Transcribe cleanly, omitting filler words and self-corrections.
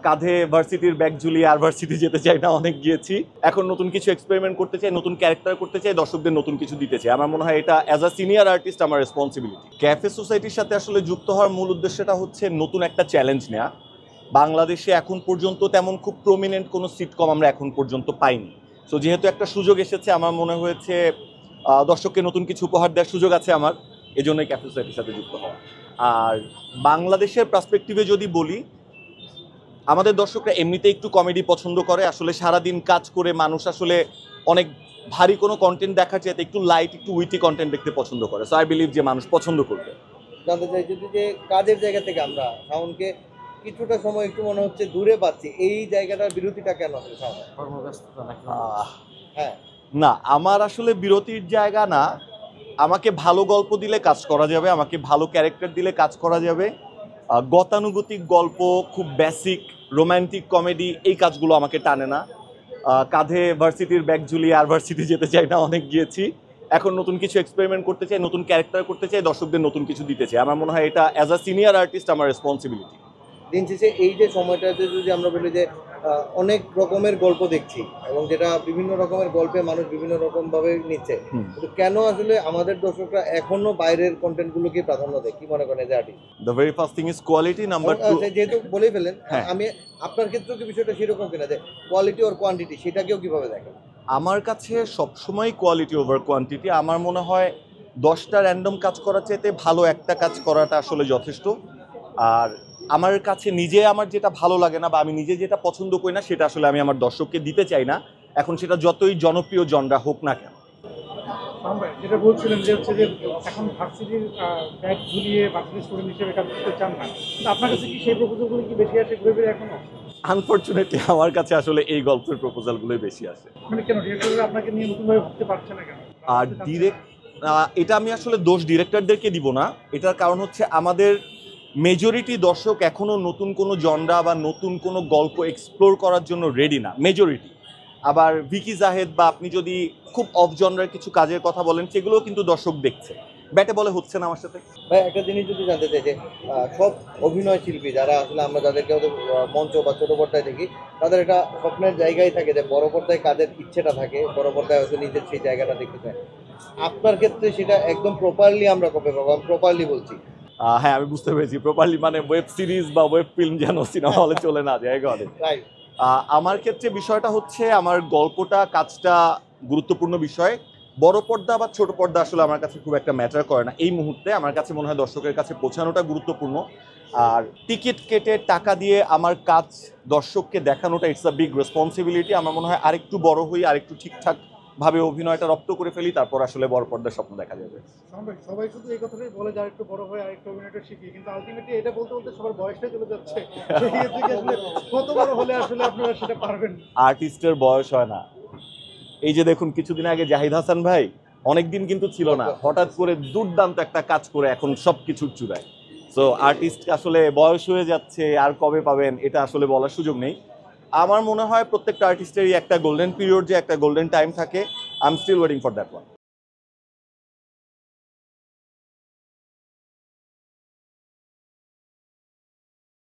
কাঁধে ভার্সিটির ব্যাগ ঝুলিয়ে আর ভার্সিটি যেতে চাই না, অনেক গিয়েছি। এখন নতুন কিছু এক্সপেরিমেন্ট করতে চাই, নতুন ক্যারেক্টার করতে চাই, দর্শকদের নতুন কিছু দিতে চাই। আমার মনে হয় এটা অ্যাজ আ সিনিয়র আর্টিস্ট আমার রেসপন্সিবিলিটি। ক্যাফে সোসাইটির সাথে আসলে যুক্ত হওয়ার মূল উদ্দেশ্যটা হচ্ছে নতুন একটা চ্যালেঞ্জ নেওয়া। বাংলাদেশে এখন পর্যন্ত তেমন খুব প্রমিনেন্ট কোনো সিটকম আমরা এখন পর্যন্ত পাইনি। সো যেহেতু একটা সুযোগ এসেছে, আমার মনে হয়েছে দর্শককে নতুন কিছু উপহার দেওয়ার সুযোগ আছে আমার, এই জন্যই ক্যাফে সোসাইটির সাথে যুক্ত হওয়া। আর বাংলাদেশের পার্সপেক্টিভে যদি বলি, আমাদের দর্শকরা এমনিতে একটু কমেডি পছন্দ করে। আসলে সারাদিন কাজ করে মানুষ আসলে অনেক ভারী কোনো কন্টেন্ট দেখার চাইতে একটু লাইট, একটু উইটি কন্টেন্ট দেখতে পছন্দ করে। সো আই বিলিভ যে মানুষ পছন্দ করবে। জানতে চাই যদি যে কাজের জায়গা থেকে আমরা শাওনকে কিছুটা সময় একটু মনে হচ্ছে দূরে পাচ্ছি, এই জায়গাটার বিরতিটা কেন আসলে শাওন? কর্মব্যস্ততা নাকি? হ্যাঁ, না, আমার আসলে বিরতির জায়গা না। আমাকে ভালো গল্প দিলে কাজ করা যাবে, আমাকে ভালো ক্যারেক্টার দিলে কাজ করা যাবে। গতানুগতিক গল্প, খুব বেসিক রোমান্টিক কমেডি, এই কাজগুলো আমাকে টানে না। কাঁধে ভার্সিটির ব্যাগ ঝুলিয়ে আর ভার্সিটি যেতে চাই না, অনেক গিয়েছি। এখন নতুন কিছু এক্সপেরিমেন্ট করতে চাই, নতুন ক্যারেক্টার করতে চাই, দর্শকদের নতুন কিছু দিতে চাই। আমার মনে হয় এটা অ্যাজ আ সিনিয়র আর্টিস্ট আমার রেসপন্সিবিলিটি। দিন শেষে এই যে সময়টাতে যদি আমরা বলি যে অনেক রকমের গল্প দেখছি এবং যেটা বিভিন্ন রকমের গল্পে মানুষ বিভিন্ন রকম ভাবে নিচ্ছে, কিন্তু কেন আসলে আমাদের দর্শকরা এখনো বাইরের কন্টেন্টগুলোকে প্রাধান্য দেয়? কি মনে করেন যে artist? The very first thing is quality, number two. যেহেতু বলেই ফেলেন, হ্যাঁ। আমি আপনার ক্ষেত্রেও কি বিষয়টা সেরকম কিনা যে কোয়ালিটি ওর কোয়ান্টিটি সেটাকেও কিভাবে দেখেন? আমার কাছে সবসময় কোয়ালিটি ওভার কোয়ান্টিটি। আমার মনে হয় 10টা র্যান্ডম কাজ করার চাইতে ভালো একটা কাজ করাটা আসলে যথেষ্ট। আর আমার কাছে নিজে আমার যেটা ভালো লাগে না বা আমি নিজে যেটা পছন্দ করি না, সেটা আসলে আমি আমার দর্শককে দিতে চাই না। এখন সেটা যতই জনপ্রিয় জনরা হোক না কেন। যেটা বলছিলেন যে হচ্ছে যে এখন ভার্সিটির ব্যাগ ঝুলিয়ে ভার্সিটি স্টুডেন্ট হিসেবে কাজ করতে চান না, কিন্তু আপনার কাছে কি সেই প্রপোজালগুলো কি বেশি আসে ঘুরে ফিরে এখনো? আনফর্চুনেটলি আমার কাছে আসলে এই গল্পের প্রপোজালগুলোই বেশি আসে। মানে কেন ডিরেক্টররা আপনাকে নিয়ে নতুনভাবে ভাবতে পারছে না কেন? আর এটা আমি আসলে দোষ ডিরেক্টরদেরকে দিব না। এটার কারণ হচ্ছে আমাদের মেজরিটি দর্শক এখনো নতুন কোনো জনরা বা নতুন কোনো গল্প এক্সপ্লোর করার জন্য রেডি না, মেজরিটি। আবার ভিকি জাহেদ বা আপনি যদি খুব অফ জনরার কিছু কাজের কথা বলেন, সেগুলোও কিন্তু দর্শক দেখছে। ব্যাটে বলে হচ্ছে না আমার সাথে। ভাই একটা জিনিস যদি জানতে চাই যে সব অভিনয় শিল্পী যারা আসলে আমরা যাদেরকে হয়তো মঞ্চ বা ছোট পর্দায় দেখি, তাদের একটা স্বপ্নের জায়গায় থাকে যে বড় পর্দায় কাজের ইচ্ছেটা থাকে, বড় পর্দায় হয়তো নিজের সেই জায়গাটা দেখতে চায়। আপনার ক্ষেত্রে সেটা একদম প্রপারলি আমরা কবে পাবো? আমি প্রপারলি বলছি। হ্যাঁ, আমি বুঝতে পেরেছি। প্রপারলি মানে ওয়েব সিরিজ বা ওয়েব ফিল্ম যেন সিনেমা হলে চলে না যায় ঘরে। রাইট। আমার ক্ষেত্রে বিষয়টা হচ্ছে আমার গল্পটা, কাজটা গুরুত্বপূর্ণ বিষয়। বড় পর্দা বা ছোট পর্দা আসলে আমার কাছে খুব একটা ম্যাটার করে না এই মুহূর্তে। আমার কাছে মনে হয় দর্শকের কাছে পৌঁছানোটা গুরুত্বপূর্ণ। আর টিকিট কেটে টাকা দিয়ে আমার কাজ দর্শককে দেখানোটা ইটস আ বিগ রেসপন্সিবিলিটি। আমার মনে হয় আরেকটু বড় হই, আরেকটু ঠিকঠাক ভাবে অভিনয়টা রপ্ত করে ফেলি, তারপর আসলে বড় পর্দার স্বপ্ন দেখা যাবে। সবাই শুধু এই কথাটাই বলে যে আরেকটু বড় হয়ে আরেকটু অভিনয়টা শিখি, কিন্তু আলটিমেটলি এটা বলতে বলতে সবার বয়সটাই চলে যাচ্ছে। সেই ক্ষেত্রে আসলে কত বড় হলে আসলে আপনারা সেটা পারবেন? আর্টিস্টের বয়স হয় না। এই যে দেখুন, কিছুদিন আগে জাহিদ হাসান ভাই অনেকদিন কিন্তু ছিল না, হঠাৎ করে দুর্দান্ত একটা কাজ করে এখন সবকিছুর চূড়ায়। সো আর্টিস্ট আসলে বয়স হয়ে যাচ্ছে, আর কবে পাবেন এটা আসলে বলার সুযোগ নেই। আমার মনে হয় প্রত্যেকটা আর্টিস্টেরই একটা গোল্ডেন পিরিয়ড, যে একটা গোল্ডেন টাইম থাকে। I am still waiting for that one.